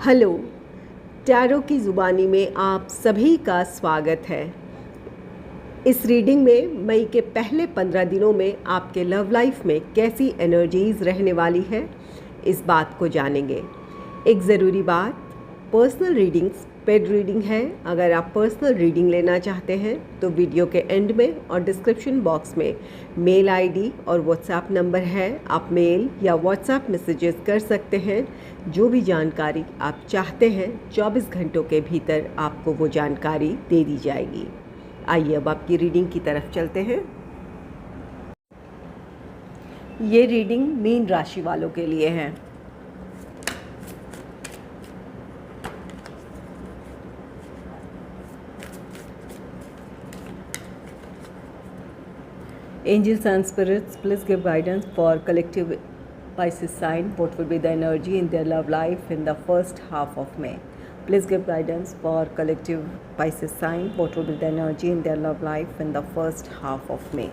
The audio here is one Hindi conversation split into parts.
हेलो, टैरो की ज़ुबानी में आप सभी का स्वागत है। इस रीडिंग में मई के पहले 15 दिनों में आपके लव लाइफ में कैसी एनर्जीज़ रहने वाली है, इस बात को जानेंगे। एक ज़रूरी बात, पर्सनल रीडिंग्स पेड रीडिंग है। अगर आप पर्सनल रीडिंग लेना चाहते हैं तो वीडियो के एंड में और डिस्क्रिप्शन बॉक्स में मेल आईडी और व्हाट्सएप नंबर है। आप मेल या व्हाट्सएप मैसेजेस कर सकते हैं। जो भी जानकारी आप चाहते हैं 24 घंटों के भीतर आपको वो जानकारी दे दी जाएगी। आइए अब आपकी रीडिंग की तरफ चलते हैं। ये रीडिंग मीन राशि वालों के लिए है। Angels and spirits, please give guidance for collective Pisces sign. What will be the energy in their love life in the first half of May? Please give guidance for collective Pisces sign. What will be the energy in their love life in the first half of May?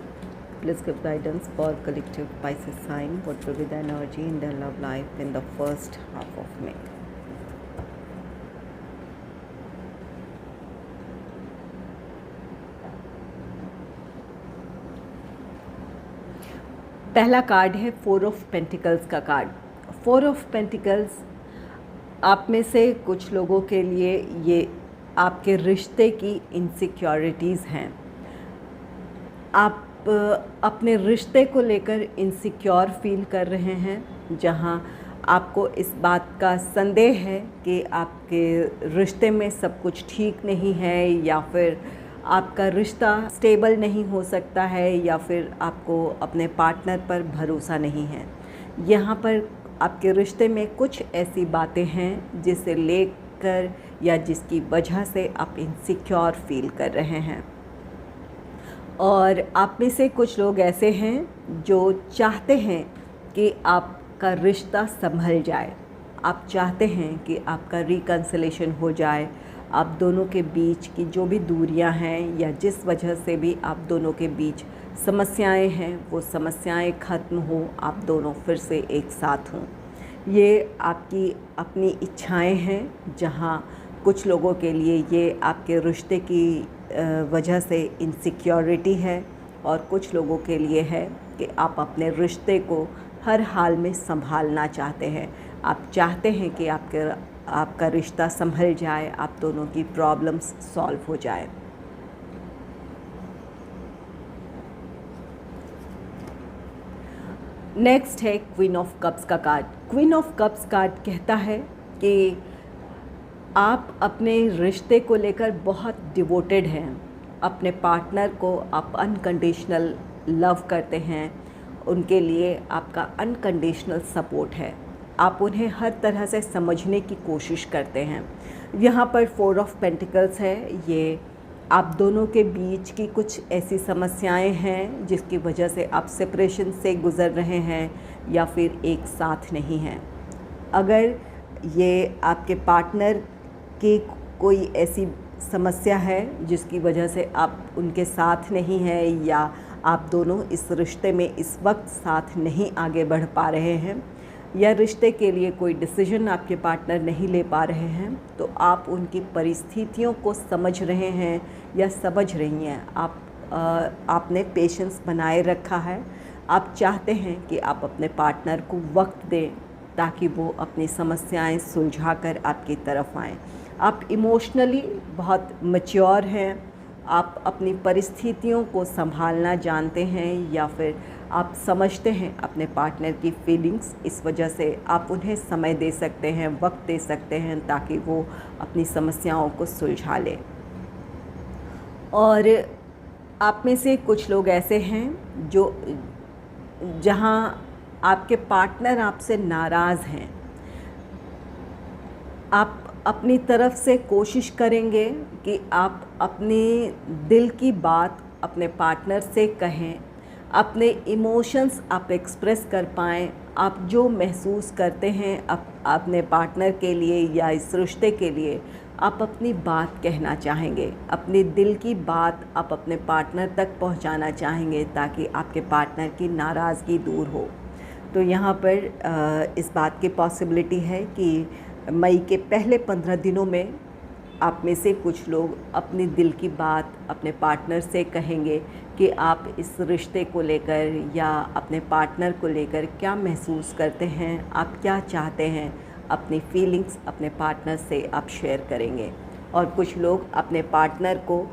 Please give guidance for collective Pisces sign. What will be the energy in their love life in the first half of May? पहला कार्ड है 4 ऑफ पेंटिकल्स का कार्ड। 4 ऑफ पेंटिकल्स आप में से कुछ लोगों के लिए ये आपके रिश्ते की इनसिक्योरिटीज़ हैं। आप अपने रिश्ते को लेकर इनसिक्योर फील कर रहे हैं, जहां आपको इस बात का संदेह है कि आपके रिश्ते में सब कुछ ठीक नहीं है, या फिर आपका रिश्ता स्टेबल नहीं हो सकता है, या फिर आपको अपने पार्टनर पर भरोसा नहीं है। यहाँ पर आपके रिश्ते में कुछ ऐसी बातें हैं जिसे लेकर या जिसकी वजह से आप इनसिक्योर फील कर रहे हैं। और आप में से कुछ लोग ऐसे हैं जो चाहते हैं कि आपका रिश्ता संभल जाए। आप चाहते हैं कि आपका रिकन्सिलेशन हो जाए। आप दोनों के बीच की जो भी दूरियां हैं या जिस वजह से भी आप दोनों के बीच समस्याएं हैं, वो समस्याएं ख़त्म हो, आप दोनों फिर से एक साथ हों। ये आपकी अपनी इच्छाएं हैं, जहां कुछ लोगों के लिए ये आपके रिश्ते की वजह से इनसिक्योरिटी है, और कुछ लोगों के लिए है कि आप अपने रिश्ते को हर हाल में संभालना चाहते हैं। आप चाहते हैं कि आपका रिश्ता संभल जाए, आप दोनों की प्रॉब्लम्स सॉल्व हो जाए। नेक्स्ट है क्वीन ऑफ कप्स का card. Queen of cups card कहता है कि आप अपने रिश्ते को लेकर बहुत डिवोटेड हैं। अपने पार्टनर को आप अनकंडीशनल लव करते हैं, उनके लिए आपका अनकंडीशनल सपोर्ट है। आप उन्हें हर तरह से समझने की कोशिश करते हैं। यहाँ पर 4 ऑफ पेंटिकल्स है। ये आप दोनों के बीच की कुछ ऐसी समस्याएं हैं जिसकी वजह से आप सेपरेशन से गुज़र रहे हैं या फिर एक साथ नहीं हैं। अगर ये आपके पार्टनर की कोई ऐसी समस्या है जिसकी वजह से आप उनके साथ नहीं हैं, या आप दोनों इस रिश्ते में इस वक्त साथ नहीं आगे बढ़ पा रहे हैं, या रिश्ते के लिए कोई डिसीजन आपके पार्टनर नहीं ले पा रहे हैं, तो आप उनकी परिस्थितियों को समझ रहे हैं या समझ रही हैं। आपने पेशेंस बनाए रखा है। आप चाहते हैं कि आप अपने पार्टनर को वक्त दें ताकि वो अपनी समस्याएं सुलझा कर आपकी तरफ आएँ। आप इमोशनली बहुत मैच्योर हैं। आप अपनी परिस्थितियों को संभालना जानते हैं, या फिर आप समझते हैं अपने पार्टनर की फीलिंग्स। इस वजह से आप उन्हें समय दे सकते हैं, वक्त दे सकते हैं, ताकि वो अपनी समस्याओं को सुलझा लें। और आप में से कुछ लोग ऐसे हैं जहां आपके पार्टनर आपसे नाराज़ हैं। आप अपनी तरफ से कोशिश करेंगे कि आप अपने दिल की बात अपने पार्टनर से कहें, अपने इमोशंस आप एक्सप्रेस कर पाएँ। आप जो महसूस करते हैं अपने पार्टनर के लिए या इस रिश्ते के लिए, आप अपनी बात कहना चाहेंगे। अपने दिल की बात आप अपने पार्टनर तक पहुंचाना चाहेंगे ताकि आपके पार्टनर की नाराज़गी दूर हो। तो यहाँ पर इस बात की पॉसिबिलिटी है कि मई के पहले 15 दिनों में आप में से कुछ लोग अपनी दिल की बात अपने पार्टनर से कहेंगे कि आप इस रिश्ते को लेकर या अपने पार्टनर को लेकर क्या महसूस करते हैं, आप क्या चाहते हैं। अपनी फीलिंग्स अपने पार्टनर से आप शेयर करेंगे और कुछ लोग अपने पार्टनर को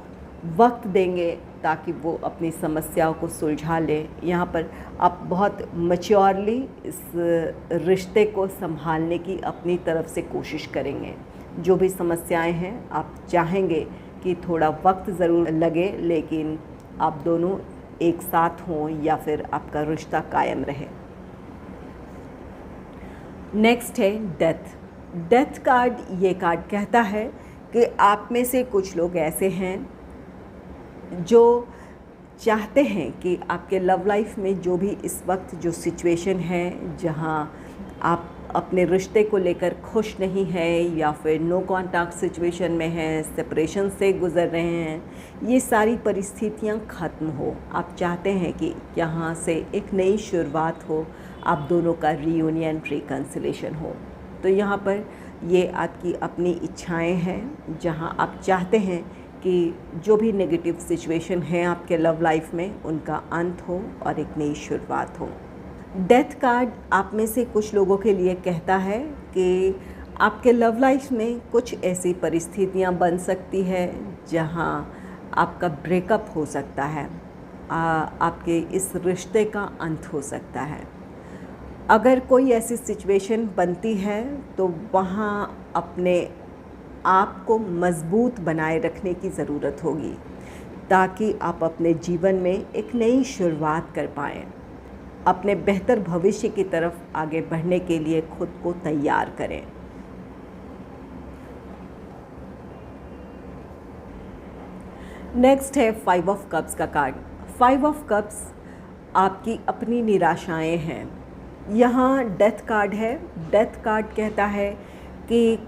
वक्त देंगे ताकि वो अपनी समस्याओं को सुलझा ले। यहाँ पर आप बहुत मैच्योरली इस रिश्ते को संभालने की अपनी तरफ से कोशिश करेंगे। जो भी समस्याएं हैं आप चाहेंगे कि थोड़ा वक्त ज़रूर लगे, लेकिन आप दोनों एक साथ हों या फिर आपका रिश्ता कायम रहे। नेक्स्ट है डेथ। डेथ कार्ड, ये कार्ड कहता है कि आप में से कुछ लोग ऐसे हैं जो चाहते हैं कि आपके लव लाइफ में जो भी इस वक्त जो सिचुएशन है, जहां आप अपने रिश्ते को लेकर खुश नहीं है या फिर नो कॉन्टैक्ट सिचुएशन में हैं, सेपरेशन से गुज़र रहे हैं, ये सारी परिस्थितियां ख़त्म हो। आप चाहते हैं कि यहाँ से एक नई शुरुआत हो, आप दोनों का रीयूनियन, रिकन्सिलेशन हो। तो यहाँ पर ये आपकी अपनी इच्छाएं हैं, जहाँ आप चाहते हैं कि जो भी नेगेटिव सिचुएशन है आपके लव लाइफ में, उनका अंत हो और एक नई शुरुआत हो। डेथ कार्ड आप में से कुछ लोगों के लिए कहता है कि आपके लव लाइफ में कुछ ऐसी परिस्थितियां बन सकती है जहां आपका ब्रेकअप हो सकता है, आपके इस रिश्ते का अंत हो सकता है। अगर कोई ऐसी सिचुएशन बनती है तो वहाँ अपने आप को मज़बूत बनाए रखने की ज़रूरत होगी ताकि आप अपने जीवन में एक नई शुरुआत कर पाएँ। अपने बेहतर भविष्य की तरफ आगे बढ़ने के लिए खुद को तैयार करें। नेक्स्ट है 5 ऑफ कप्स का कार्ड। 5 ऑफ कप्स आपकी अपनी निराशाएं हैं। यहाँ डेथ कार्ड है। डेथ कार्ड कहता है कि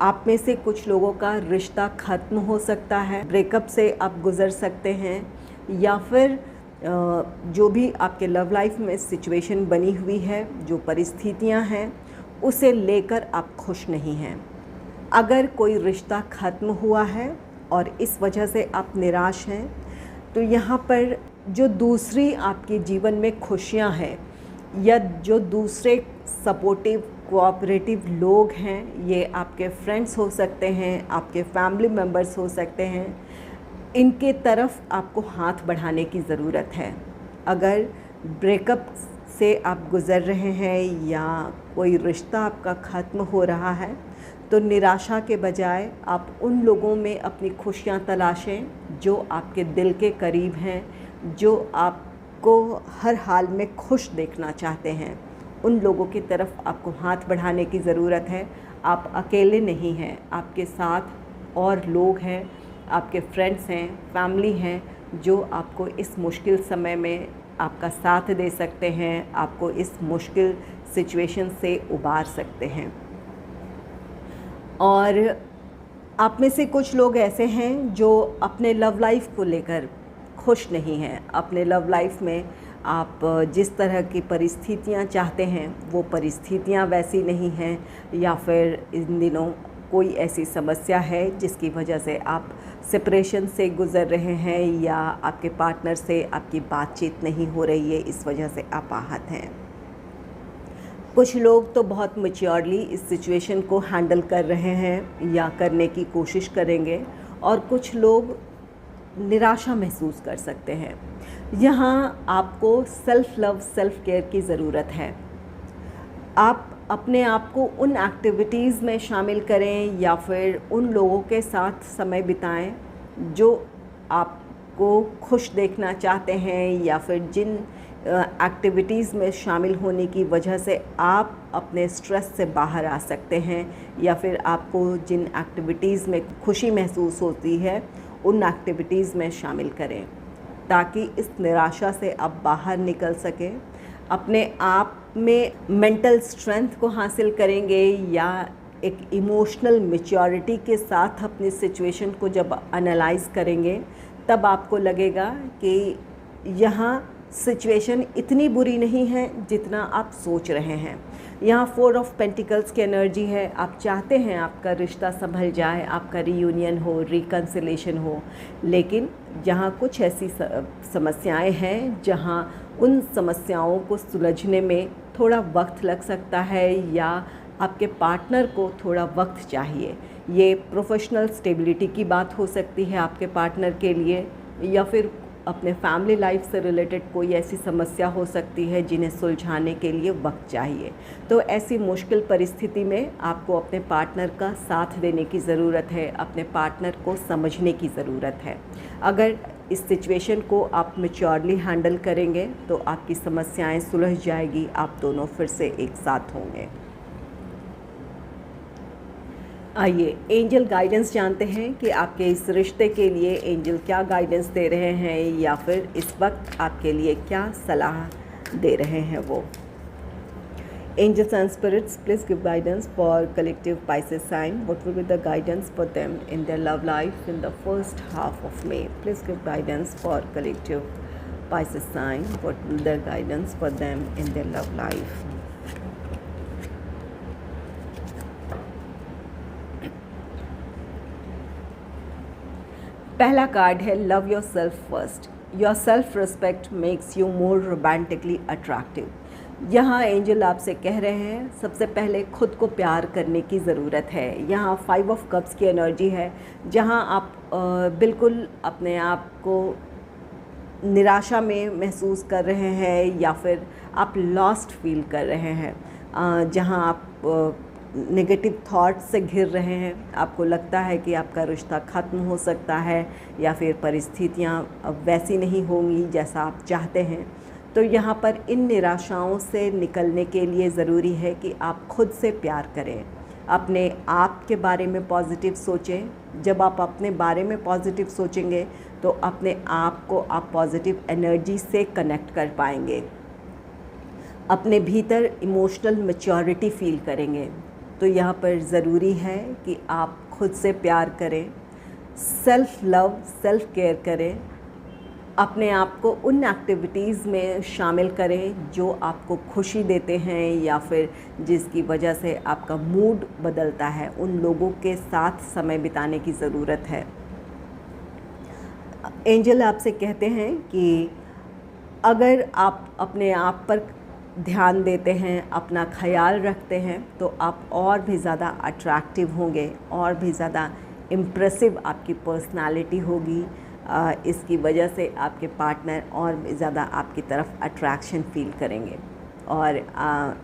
आप में से कुछ लोगों का रिश्ता ख़त्म हो सकता है, ब्रेकअप से आप गुज़र सकते हैं, या फिर जो भी आपके लव लाइफ में सिचुएशन बनी हुई है, जो परिस्थितियां हैं, उसे लेकर आप खुश नहीं हैं। अगर कोई रिश्ता ख़त्म हुआ है और इस वजह से आप निराश हैं, तो यहाँ पर जो दूसरी आपके जीवन में खुशियाँ हैं या जो दूसरे सपोर्टिव कोऑपरेटिव लोग हैं, ये आपके फ्रेंड्स हो सकते हैं, आपके फैमिली मेम्बर्स हो सकते हैं, इनके तरफ आपको हाथ बढ़ाने की ज़रूरत है। अगर ब्रेकअप से आप गुज़र रहे हैं या कोई रिश्ता आपका ख़त्म हो रहा है, तो निराशा के बजाय आप उन लोगों में अपनी खुशियाँ तलाशें जो आपके दिल के करीब हैं, जो आपको हर हाल में खुश देखना चाहते हैं। उन लोगों की तरफ आपको हाथ बढ़ाने की ज़रूरत है। आप अकेले नहीं हैं, आपके साथ और लोग हैं, आपके फ्रेंड्स हैं, फैमिली हैं, जो आपको इस मुश्किल समय में आपका साथ दे सकते हैं, आपको इस मुश्किल सिचुएशन से उबार सकते हैं। और आप में से कुछ लोग ऐसे हैं जो अपने लव लाइफ को लेकर खुश नहीं हैं। अपने लव लाइफ में आप जिस तरह की परिस्थितियां चाहते हैं वो परिस्थितियां वैसी नहीं हैं, या फिर इन दिनों कोई ऐसी समस्या है जिसकी वजह से आप सेपरेशन से गुज़र रहे हैं, या आपके पार्टनर से आपकी बातचीत नहीं हो रही है, इस वजह से आप आहत हैं। कुछ लोग तो बहुत मैच्योरली इस सिचुएशन को हैंडल कर रहे हैं या करने की कोशिश करेंगे, और कुछ लोग निराशा महसूस कर सकते हैं। यहाँ आपको सेल्फ़ लव, सेल्फ़ केयर की ज़रूरत है। आप अपने आप को उन एक्टिविटीज़ में शामिल करें या फिर उन लोगों के साथ समय बिताएं जो आपको खुश देखना चाहते हैं, या फिर जिन एक्टिविटीज़ में शामिल होने की वजह से आप अपने स्ट्रेस से बाहर आ सकते हैं, या फिर आपको जिन एक्टिविटीज़ में खुशी महसूस होती है उन एक्टिविटीज़ में शामिल करें ताकि इस निराशा से आप बाहर निकल सकें। अपने आप में मेंटल स्ट्रेंथ को हासिल करेंगे या एक इमोशनल मैच्योरिटी के साथ अपनी सिचुएशन को जब एनालाइज़ करेंगे, तब आपको लगेगा कि यहाँ सिचुएशन इतनी बुरी नहीं है जितना आप सोच रहे हैं। यहाँ 4 ऑफ पेंटिकल्स की एनर्जी है। आप चाहते हैं आपका रिश्ता संभल जाए, आपका रीयूनियन हो, रिकन्सिलेशन हो, लेकिन यहाँ कुछ ऐसी समस्याएं हैं जहाँ उन समस्याओं को सुलझने में थोड़ा वक्त लग सकता है या आपके पार्टनर को थोड़ा वक्त चाहिए। ये प्रोफेशनल स्टेबिलिटी की बात हो सकती है आपके पार्टनर के लिए, या फिर अपने फैमिली लाइफ से रिलेटेड कोई ऐसी समस्या हो सकती है जिन्हें सुलझाने के लिए वक्त चाहिए। तो ऐसी मुश्किल परिस्थिति में आपको अपने पार्टनर का साथ देने की ज़रूरत है, अपने पार्टनर को समझने की ज़रूरत है। अगर इस सिचुएशन को आप मैच्योरली हैंडल करेंगे तो आपकी समस्याएं सुलझ जाएगी, आप दोनों फिर से एक साथ होंगे। आइए एंजल गाइडेंस जानते हैं कि आपके इस रिश्ते के लिए एंजल क्या गाइडेंस दे रहे हैं या फिर इस वक्त आपके लिए क्या सलाह दे रहे हैं वो। Angels and spirits, please give guidance for collective Pisces sign. What will be the guidance for them in their love life in the first half of May? Please give guidance for collective Pisces sign. What will the guidance for them in their love life? पहला कार्ड है love your self first. Your self respect makes you more romantically attractive. यहाँ एंजल आपसे कह रहे हैं सबसे पहले खुद को प्यार करने की ज़रूरत है। यहाँ 5 ऑफ कप्स की एनर्जी है जहाँ आप बिल्कुल अपने आप को निराशा में महसूस कर रहे हैं या फिर आप लॉस्ट फील कर रहे हैं, जहाँ आप नेगेटिव थॉट्स से घिर रहे हैं। आपको लगता है कि आपका रिश्ता ख़त्म हो सकता है या फिर परिस्थितियाँ अब वैसी नहीं होंगी जैसा आप चाहते हैं। तो यहाँ पर इन निराशाओं से निकलने के लिए ज़रूरी है कि आप खुद से प्यार करें, अपने आप के बारे में पॉजिटिव सोचें। जब आप अपने बारे में पॉजिटिव सोचेंगे तो अपने आप को आप पॉजिटिव एनर्जी से कनेक्ट कर पाएंगे, अपने भीतर इमोशनल मैच्योरिटी फील करेंगे। तो यहाँ पर ज़रूरी है कि आप खुद से प्यार करें, सेल्फ लव, सेल्फ केयर करें, अपने आप को उन एक्टिविटीज़ में शामिल करें जो आपको खुशी देते हैं या फिर जिसकी वजह से आपका मूड बदलता है। उन लोगों के साथ समय बिताने की ज़रूरत है। एंजल आपसे कहते हैं कि अगर आप अपने आप पर ध्यान देते हैं, अपना ख्याल रखते हैं, तो आप और भी ज़्यादा अट्रैक्टिव होंगे, और भी ज़्यादा इम्प्रेसिव आपकी पर्सनालिटी होगी। इसकी वजह से आपके पार्टनर और भी ज़्यादा आपकी तरफ अट्रैक्शन फील करेंगे। और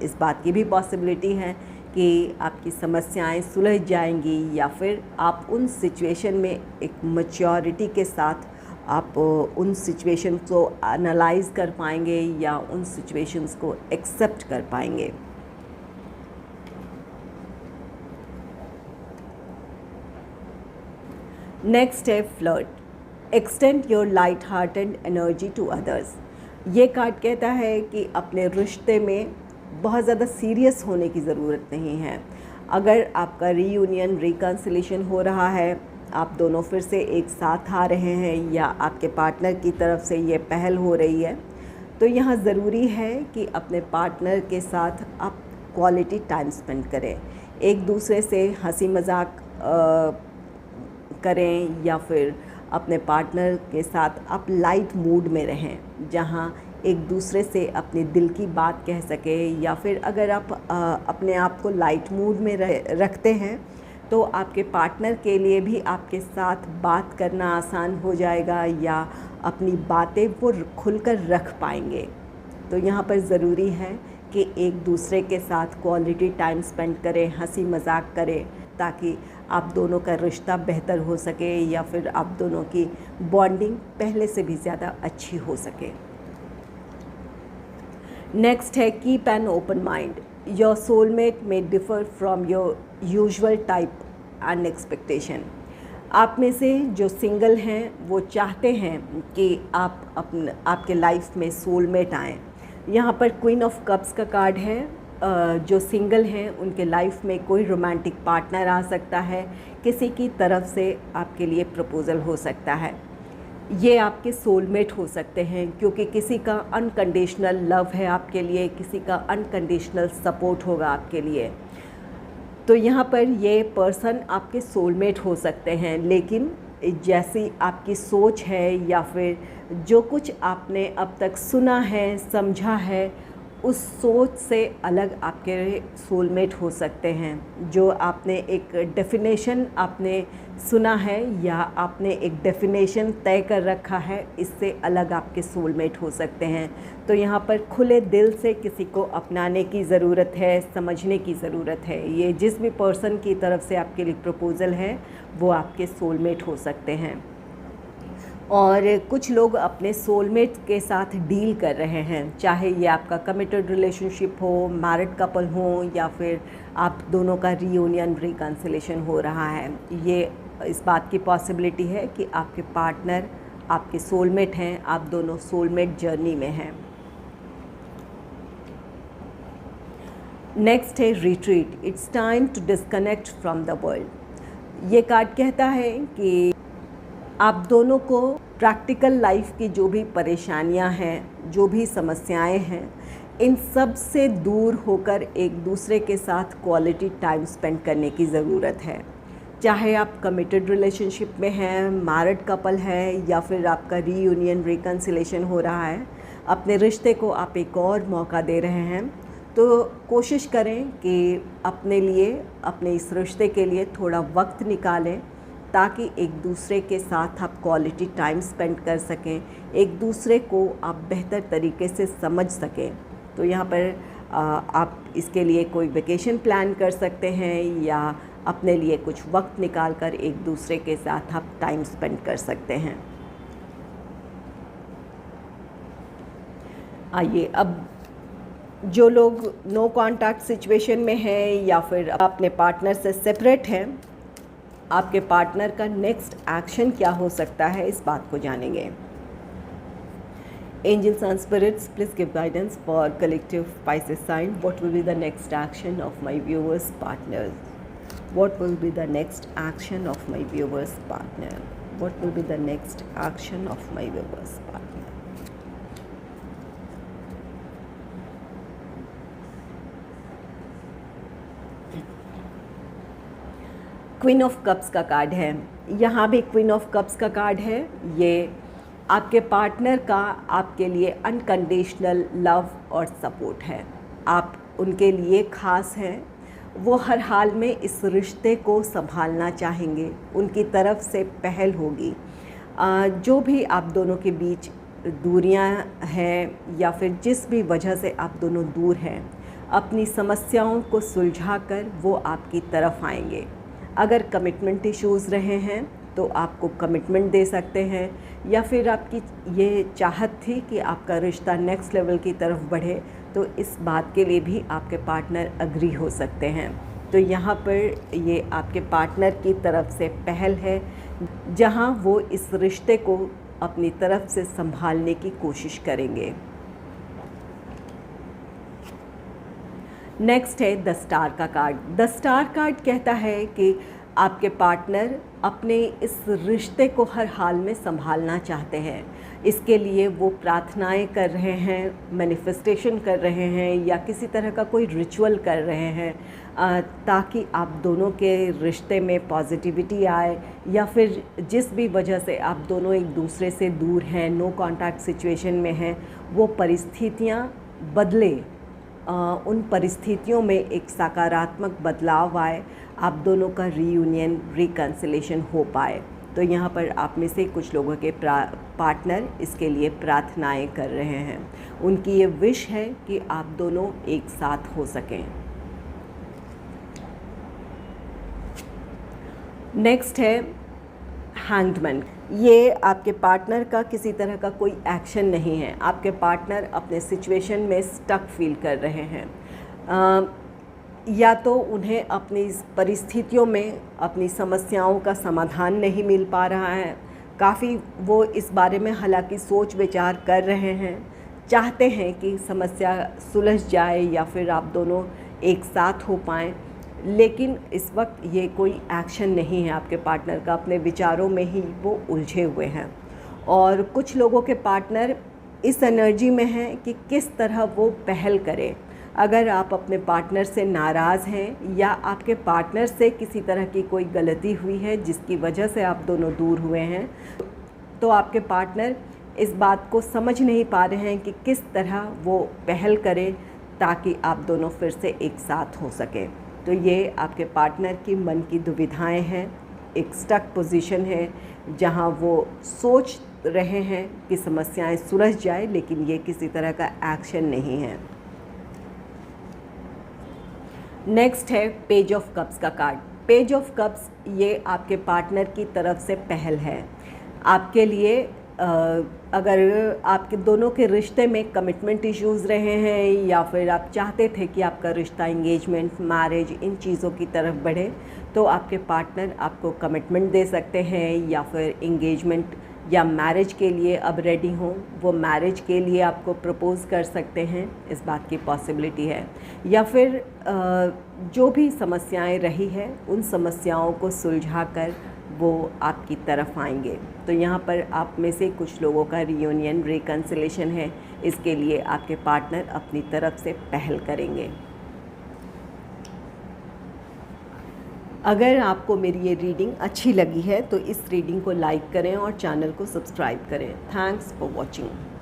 इस बात की भी पॉसिबिलिटी है कि आपकी समस्याएं सुलझ जाएंगी या फिर आप उन सिचुएशन में एक मैच्योरिटी के साथ आप उन सिचुएशंस को एनालाइज़ कर पाएंगे या उन सिचुएशंस को एक्सेप्ट कर पाएंगे। नेक्स्ट है flirt. Extend your light hearted energy to others. ये कार्ड कहता है कि अपने रिश्ते में बहुत ज़्यादा सीरियस होने की ज़रूरत नहीं है। अगर आपका रीयूनियन, रिकन्सिलेशन हो रहा है, आप दोनों फिर से एक साथ आ रहे हैं या आपके पार्टनर की तरफ से ये पहल हो रही है, तो यहाँ ज़रूरी है कि अपने पार्टनर के साथ आप क्वालिटी टाइम स्पेंड करें, एक दूसरे से हंसी मजाक करें या फिर अपने पार्टनर के साथ आप लाइट मूड में रहें, जहाँ एक दूसरे से अपने दिल की बात कह सके। या फिर अगर आप अपने आप को लाइट मूड में रखते हैं तो आपके पार्टनर के लिए भी आपके साथ बात करना आसान हो जाएगा या अपनी बातें वो खुलकर रख पाएंगे। तो यहाँ पर ज़रूरी है कि एक दूसरे के साथ क्वालिटी टाइम स्पेंड करें, हंसी मजाक करें, ताकि आप दोनों का रिश्ता बेहतर हो सके या फिर आप दोनों की बॉन्डिंग पहले से भी ज़्यादा अच्छी हो सके। नेक्स्ट है keep an open mind. Your soulmate may differ from your usual type and expectation. आप में से जो सिंगल हैं वो चाहते हैं कि आपके लाइफ में सोलमेट आएँ। यहाँ पर क्वीन ऑफ कप्स का कार्ड है। जो सिंगल हैं उनके लाइफ में कोई रोमांटिक पार्टनर आ सकता है, किसी की तरफ से आपके लिए प्रपोज़ल हो सकता है। ये आपके सोलमेट हो सकते हैं, क्योंकि किसी का अनकंडीशनल लव है आपके लिए, किसी का अनकंडीशनल सपोर्ट होगा आपके लिए। तो यहाँ पर ये पर्सन आपके सोलमेट हो सकते हैं, लेकिन जैसी आपकी सोच है या फिर जो कुछ आपने अब तक सुना है, समझा है, उस सोच से अलग आपके सोलमेट हो सकते हैं। जो आपने एक डेफिनेशन आपने सुना है या आपने एक डेफिनेशन तय कर रखा है, इससे अलग आपके सोलमेट हो सकते हैं। तो यहाँ पर खुले दिल से किसी को अपनाने की ज़रूरत है, समझने की ज़रूरत है। ये जिस भी पर्सन की तरफ से आपके लिए प्रपोज़ल है वो आपके सोलमेट हो सकते हैं। और कुछ लोग अपने सोलमेट के साथ डील कर रहे हैं, चाहे ये आपका कमिटेड रिलेशनशिप हो, मैरिड कपल हो, या फिर आप दोनों का रीयूनियन रिकन्सिलेशन हो रहा है। ये इस बात की पॉसिबिलिटी है कि आपके पार्टनर आपके सोलमेट हैं, आप दोनों सोलमेट जर्नी में हैं। नेक्स्ट है retreat, it's time to disconnect from the world. ये कार्ड कहता है कि आप दोनों को प्रैक्टिकल लाइफ की जो भी परेशानियां हैं, जो भी समस्याएं हैं, इन सब से दूर होकर एक दूसरे के साथ क्वालिटी टाइम स्पेंड करने की ज़रूरत है। चाहे आप कमिटेड रिलेशनशिप में हैं, मैरिड कपल है, या फिर आपका रीयूनियन रिकन्सिलेशन हो रहा है, अपने रिश्ते को आप एक और मौका दे रहे हैं, तो कोशिश करें कि अपने लिए, अपने इस रिश्ते के लिए थोड़ा वक्त निकालें, ताकि एक दूसरे के साथ आप क्वालिटी टाइम स्पेंड कर सकें, एक दूसरे को आप बेहतर तरीके से समझ सकें। तो यहाँ पर आप इसके लिए कोई वेकेशन प्लान कर सकते हैं, या अपने लिए कुछ वक्त निकाल कर एक दूसरे के साथ आप टाइम स्पेंड कर सकते हैं। आइए, अब जो लोग नो कॉन्टैक्ट सिचुएशन में हैं या फिर अपने पार्टनर से सेपरेट हैं, आपके पार्टनर का नेक्स्ट एक्शन क्या हो सकता है, इस बात को जानेंगे। Angels and spirits, please give guidance for collective Pisces sign. What will be the next action of my viewers' partners? What will be the next action of my viewers' partner? What will be the next action of my viewers' partner? Queen of cups का कार्ड है, यहाँ भी क्वीन ऑफ कप्स का कार्ड है। ये आपके पार्टनर का आपके लिए अनकंडीशनल लव और सपोर्ट है। आप उनके लिए ख़ास हैं, वो हर हाल में इस रिश्ते को संभालना चाहेंगे, उनकी तरफ से पहल होगी। जो भी आप दोनों के बीच दूरियां हैं या फिर जिस भी वजह से आप दोनों दूर हैं, अपनी समस्याओं को सुलझाकर वो आपकी तरफ आएंगे। अगर कमिटमेंट इश्यूज़ रहे हैं तो आपको कमिटमेंट दे सकते हैं, या फिर आपकी ये चाहत थी कि आपका रिश्ता नेक्स्ट लेवल की तरफ बढ़े, तो इस बात के लिए भी आपके पार्टनर अग्री हो सकते हैं। तो यहाँ पर ये आपके पार्टनर की तरफ से पहल है, जहाँ वो इस रिश्ते को अपनी तरफ से संभालने की कोशिश करेंगे। नेक्स्ट है द स्टार का कार्ड। द स्टार कार्ड कहता है कि आपके पार्टनर अपने इस रिश्ते को हर हाल में संभालना चाहते हैं। इसके लिए वो प्रार्थनाएं कर रहे हैं, मैनिफेस्टेशन कर रहे हैं, या किसी तरह का कोई रिचुअल कर रहे हैं, ताकि आप दोनों के रिश्ते में पॉजिटिविटी आए, या फिर जिस भी वजह से आप दोनों एक दूसरे से दूर हैं, नो कॉन्टैक्ट सिचुएशन में हैं, वो परिस्थितियाँ बदले, उन परिस्थितियों में एक सकारात्मक बदलाव आए, आप दोनों का रीयूनियन रिकन्सिलेशन हो पाए। तो यहाँ पर आप में से कुछ लोगों के पार्टनर इसके लिए प्रार्थनाएं कर रहे हैं। उनकी ये विश है कि आप दोनों एक साथ हो सकें। नेक्स्ट है हैंग्ड मैन। ये आपके पार्टनर का किसी तरह का कोई एक्शन नहीं है। आपके पार्टनर अपने सिचुएशन में स्टक फील कर रहे हैं, या तो उन्हें अपनी परिस्थितियों में अपनी समस्याओं का समाधान नहीं मिल पा रहा है। काफ़ी वो इस बारे में हालांकि सोच विचार कर रहे हैं, चाहते हैं कि समस्या सुलझ जाए या फिर आप दोनों एक साथ हो पाएँ, लेकिन इस वक्त ये कोई एक्शन नहीं है आपके पार्टनर का, अपने विचारों में ही वो उलझे हुए हैं। और कुछ लोगों के पार्टनर इस एनर्जी में हैं कि किस तरह वो पहल करें। अगर आप अपने पार्टनर से नाराज़ हैं या आपके पार्टनर से किसी तरह की कोई गलती हुई है जिसकी वजह से आप दोनों दूर हुए हैं, तो आपके पार्टनर इस बात को समझ नहीं पा रहे हैं कि किस तरह वो पहल करें ताकि आप दोनों फिर से एक साथ हो सकें। तो ये आपके पार्टनर की मन की दुविधाएं हैं, एक स्टक पोजीशन है जहां वो सोच रहे हैं कि समस्याएं सुलझ जाए, लेकिन ये किसी तरह का एक्शन नहीं है। नेक्स्ट है पेज ऑफ कप्स का कार्ड। पेज ऑफ कप्स ये आपके पार्टनर की तरफ से पहल है आपके लिए। अगर आपके दोनों के रिश्ते में कमिटमेंट इश्यूज़ रहे हैं या फिर आप चाहते थे कि आपका रिश्ता एंगेजमेंट, मैरिज, इन चीज़ों की तरफ बढ़े, तो आपके पार्टनर आपको कमिटमेंट दे सकते हैं या फिर एंगेजमेंट या मैरिज के लिए अब रेडी हों, वो मैरिज के लिए आपको प्रपोज़ कर सकते हैं, इस बात की पॉसिबिलिटी है। या फिर जो भी समस्याएं रही है उन समस्याओं को सुलझाकर वो आपकी तरफ आएंगे। तो यहाँ पर आप में से कुछ लोगों का रियूनियन, रिकन्सिलेशन है, इसके लिए आपके पार्टनर अपनी तरफ से पहल करेंगे। अगर आपको मेरी ये रीडिंग अच्छी लगी है तो इस रीडिंग को लाइक करें और चैनल को सब्सक्राइब करें। Thanks for watching.